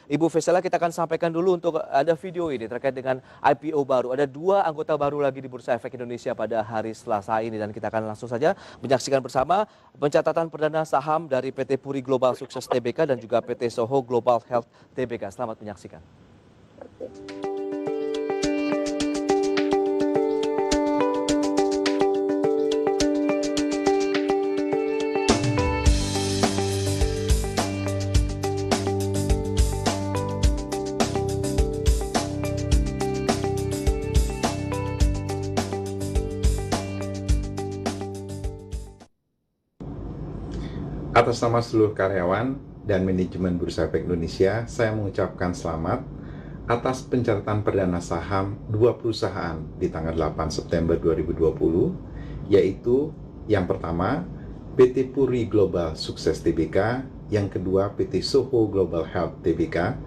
Ibu Vesela, kita akan sampaikan dulu untuk ada video ini terkait dengan IPO baru. Ada 2 anggota baru lagi di Bursa Efek Indonesia pada hari Selasa ini dan kita akan langsung saja menyaksikan bersama pencatatan perdana saham dari PT Puri Global Sukses Tbk dan juga PT Soho Global Health Tbk. Selamat menyaksikan. Atas nama seluruh karyawan dan manajemen Bursa Efek Indonesia, saya mengucapkan selamat atas pencatatan perdana saham 2 perusahaan di tanggal 8 September 2020, yaitu yang pertama PT Puri Global Sukses Tbk, yang kedua PT Soho Global Health Tbk,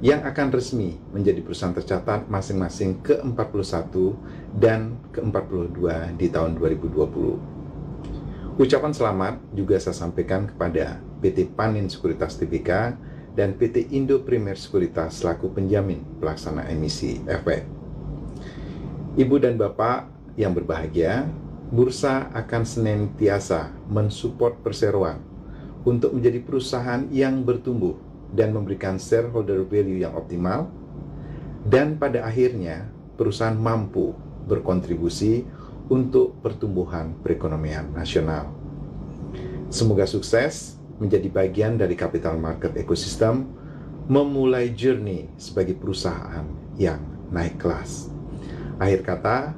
yang akan resmi menjadi perusahaan tercatat masing-masing ke-41 dan ke-42 di tahun 2020. Ucapan selamat juga saya sampaikan kepada PT Panin Sekuritas Tbk dan PT Indo Primer Sekuritas selaku penjamin pelaksana emisi efek. Ibu dan Bapak yang berbahagia, Bursa akan senantiasa mensupport perseroan untuk menjadi perusahaan yang bertumbuh dan memberikan shareholder value yang optimal, dan pada akhirnya perusahaan mampu berkontribusi untuk pertumbuhan perekonomian nasional. Semoga sukses menjadi bagian dari capital market ecosystem, memulai journey sebagai perusahaan yang naik kelas. Akhir kata,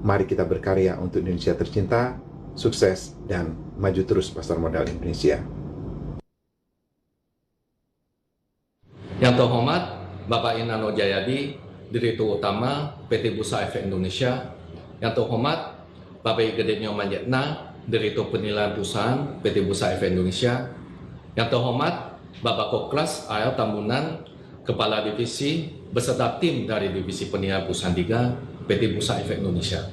mari kita berkarya untuk Indonesia tercinta, sukses dan maju terus pasar modal Indonesia. Yang terhormat Bapak Inano Jayadi, Direktur Utama PT Bursa Efek Indonesia. Yang terhormat Bapak Gede Nyoman Yetna, Direktur Penilaian Perusahaan PT Bursa Efek Indonesia. Yang terhormat Bapak Koklas AL Tambunan, Kepala Divisi beserta tim dari Divisi Penilaian Perusahaan 3 PT Bursa Efek Indonesia.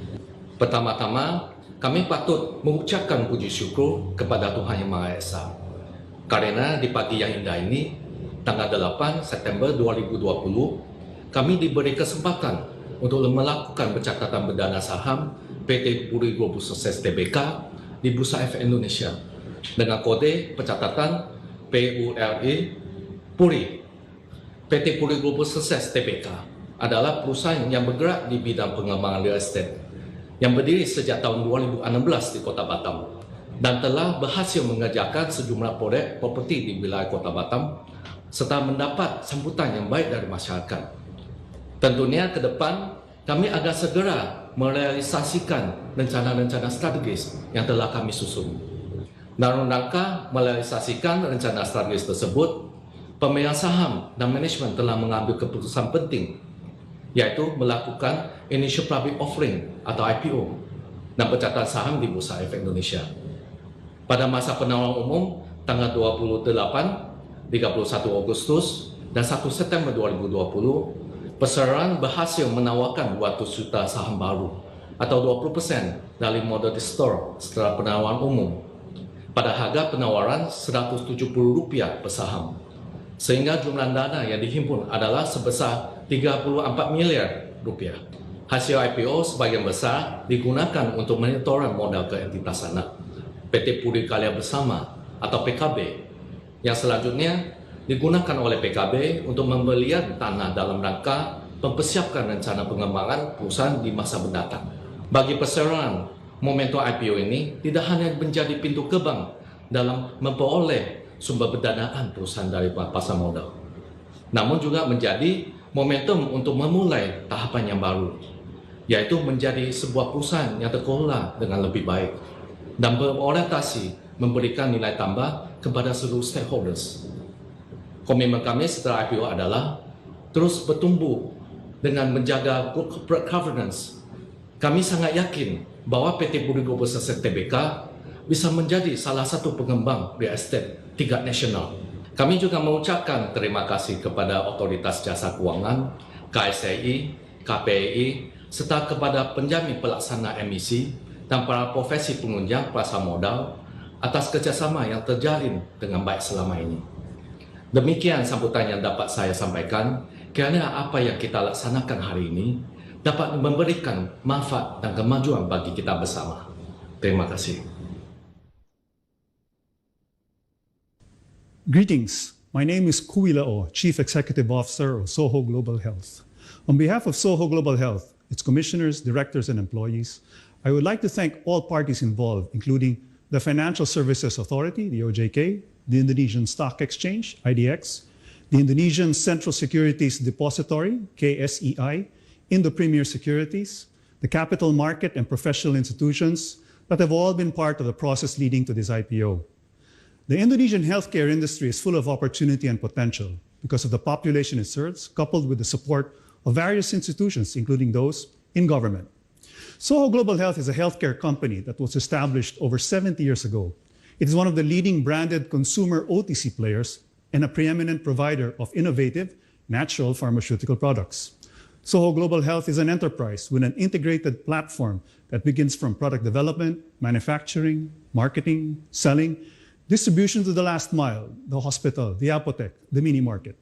Pertama-tama, kami patut mengucapkan puji syukur kepada Tuhan Yang Maha Esa, karena di pagi yang indah ini, tanggal 8 September 2020, kami diberi kesempatan untuk melakukan pencatatan perdana saham PT Puri Global Sukses Tbk di Bursa Efek Indonesia dengan kode pencatatan PURI Puri. PT Puri Global Sukses Tbk adalah perusahaan yang bergerak di bidang pengembangan real estate yang berdiri sejak tahun 2016 di Kota Batam dan telah berhasil mengerjakan sejumlah proyek properti di wilayah Kota Batam serta mendapat sambutan yang baik dari masyarakat. Tentunya ke depan kami akan segera merealisasikan rencana-rencana strategis yang telah kami susun. Dalam rangka merealisasikan rencana strategis tersebut, pemegang saham dan manajemen telah mengambil keputusan penting, yaitu melakukan initial public offering atau IPO dan pencatatan saham di Bursa Efek Indonesia. Pada masa penawaran umum tanggal 28, 31 Agustus, dan 1 September 2020, peserta berhasil menawarkan 200 juta saham baru atau 20% dari modal store setelah penawaran umum pada harga penawaran Rp170 per saham, sehingga jumlah dana yang dihimpun adalah sebesar Rp34 miliar. Hasil IPO sebagian besar digunakan untuk menyetoran modal ke entitas anak PT Puri Karya Bersama atau PKB, yang selanjutnya digunakan oleh PKB untuk pembelian tanah dalam rangka mempersiapkan rencana pengembangan perusahaan di masa mendatang. Bagi perseroan, momentum IPO ini tidak hanya menjadi pintu gerbang dalam memperoleh sumber pendanaan perusahaan dari pasar modal, namun juga menjadi momentum untuk memulai tahapan yang baru, yaitu menjadi sebuah perusahaan yang terkelola dengan lebih baik dan berorientasi memberikan nilai tambah kepada seluruh stakeholders. Komitmen kami setelah IPO adalah terus bertumbuh dengan menjaga corporate governance. Kami sangat yakin bahwa PT Puri Global Sukses Tbk bisa menjadi salah satu pengembang real estate tingkat nasional. Kami juga mengucapkan terima kasih kepada Otoritas Jasa Keuangan, KSEI, KPEI, serta kepada penjamin pelaksana emisi dan para profesi penunjang pasar modal atas kerjasama yang terjalin dengan baik selama ini. Demikian sambutan yang dapat saya sampaikan, kerana apa yang kita laksanakan hari ini dapat memberikan manfaat dan kemajuan bagi kita bersama. Terima kasih. Greetings. My name is Kui Lao, Chief Executive Officer of Soho Global Health. On behalf of Soho Global Health, its commissioners, directors, and employees, I would like to thank all parties involved, including the Financial Services Authority, the OJK, the Indonesian Stock Exchange, IDX, the Indonesian Central Securities Depository, KSEI, Indo Premier Securities, the capital market and professional institutions that have all been part of the process leading to this IPO. The Indonesian healthcare industry is full of opportunity and potential because of the population it serves, coupled with the support of various institutions, including those in government. Soho Global Health is a healthcare company that was established over 70 years ago. It is one of the leading branded consumer OTC players and a preeminent provider of innovative, natural pharmaceutical products. Soho Global Health is an enterprise with an integrated platform that begins from product development, manufacturing, marketing, selling, distribution to the last mile, the hospital, the apothec, the mini market.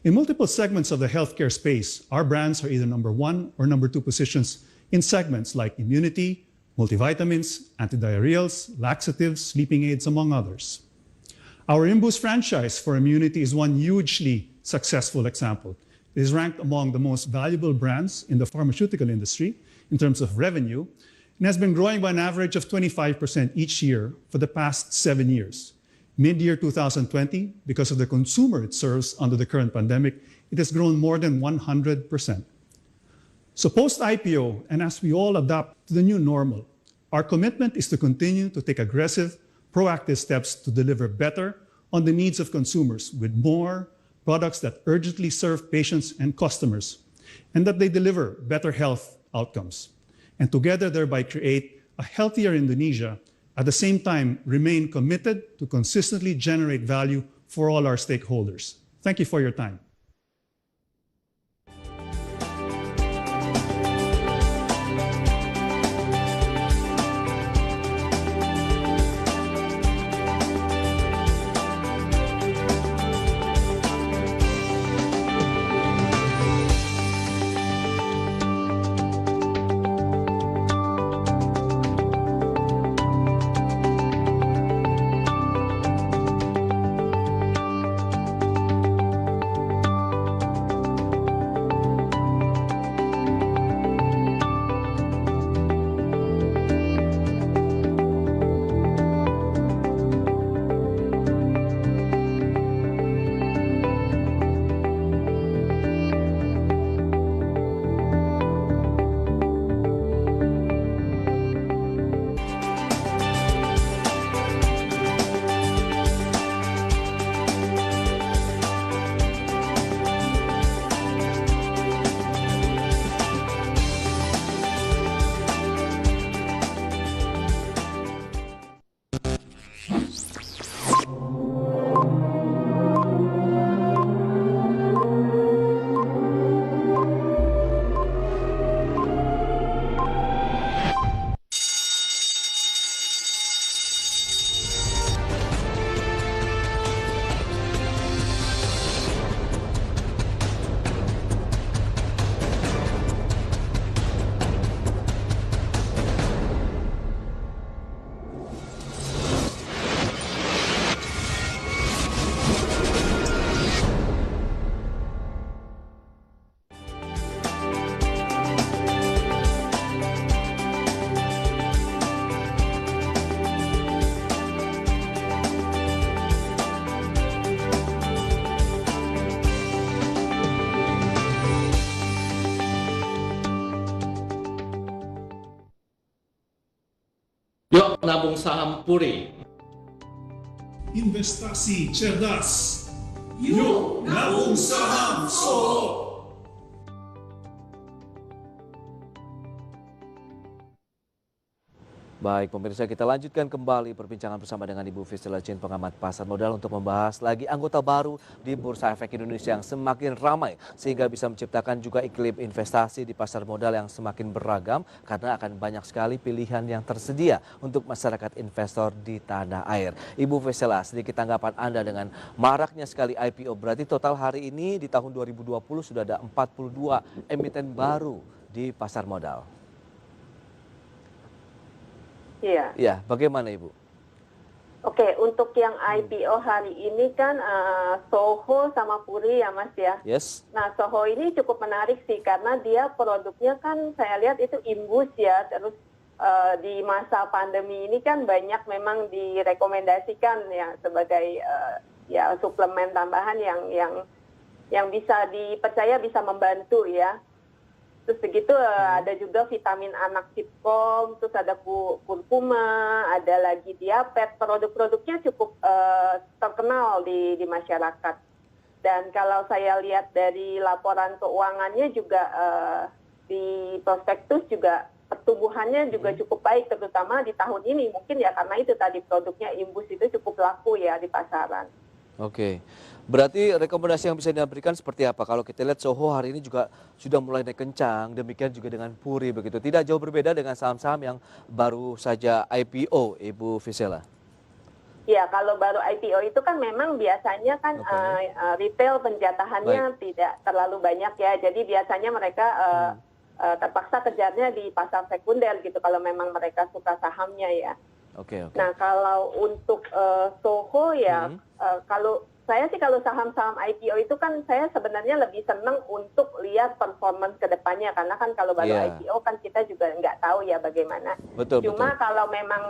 In multiple segments of the healthcare space, our brands are either number 1 or number 2 positions in segments like immunity, multivitamins, antidiarrheals, laxatives, sleeping aids, among others. Our Imbus franchise for immunity is one hugely successful example. It is ranked among the most valuable brands in the pharmaceutical industry in terms of revenue and has been growing by an average of 25% each year for the past 7 years. Mid-year 2020, because of the consumer it serves under the current pandemic, it has grown more than 100%. So post-IPO, and as we all adapt to the new normal, our commitment is to continue to take aggressive, proactive steps to deliver better on the needs of consumers with more products that urgently serve patients and customers, and that they deliver better health outcomes, and together thereby create a healthier Indonesia, at the same time remain committed to consistently generate value for all our stakeholders. Thank you for your time. Yuk nabung saham Puri. Investasi cerdas. Yuk nabung saham Soho. Baik, pemirsa, kita lanjutkan kembali perbincangan bersama dengan Ibu Fisela Chin, pengamat pasar modal, untuk membahas lagi anggota baru di Bursa Efek Indonesia yang semakin ramai sehingga bisa menciptakan juga iklim investasi di pasar modal yang semakin beragam karena akan banyak sekali pilihan yang tersedia untuk masyarakat investor di tanah air. Ibu Fisela, sedikit tanggapan Anda dengan maraknya sekali IPO. Berarti total hari ini di tahun 2020 sudah ada 42 emiten baru di pasar modal. Iya. Ya, bagaimana Ibu? Oke, untuk yang IPO hari ini kan Soho sama Puri ya Mas ya. Yes. Nah, Soho ini cukup menarik sih karena dia produknya kan saya lihat itu imbus ya. Terus di masa pandemi ini kan banyak memang direkomendasikan ya sebagai ya suplemen tambahan yang bisa dipercaya bisa membantu ya. Terus begitu ada juga vitamin anak sitkom, terus ada kurkuma, ada lagi diabetes. Produk-produknya cukup terkenal di masyarakat. Dan kalau saya lihat dari laporan keuangannya juga di prospektus juga pertumbuhannya juga cukup baik, terutama di tahun ini. Mungkin ya karena itu tadi produknya imbus itu cukup laku ya di pasaran. Oke, berarti rekomendasi yang bisa diberikan seperti apa? Kalau kita lihat Soho hari ini juga sudah mulai naik kencang, demikian juga dengan Puri begitu. Tidak jauh berbeda dengan saham-saham yang baru saja IPO, Ibu Fisela. Ya, kalau baru IPO itu kan memang biasanya kan retail penjatahannya tidak terlalu banyak ya. Jadi biasanya mereka terpaksa kejarnya di pasar sekunder gitu kalau memang mereka suka sahamnya ya. Oke. Nah, kalau untuk Soho ya, kalau saya sih kalau saham-saham IPO itu kan saya sebenarnya lebih senang untuk lihat performance ke depannya karena kan kalau baru IPO kan kita juga nggak tahu ya bagaimana. Cuma kalau memang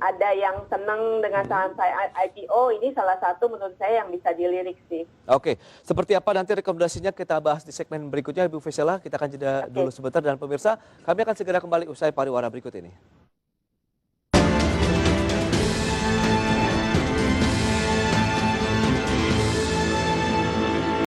ada yang senang dengan saham saya IPO, ini salah satu menurut saya yang bisa dilirik sih. Oke, seperti apa nanti rekomendasinya kita bahas di segmen berikutnya, Ibu Fisela. Kita akan jeda dulu sebentar dan pemirsa, kami akan segera kembali usai pariwara berikut ini.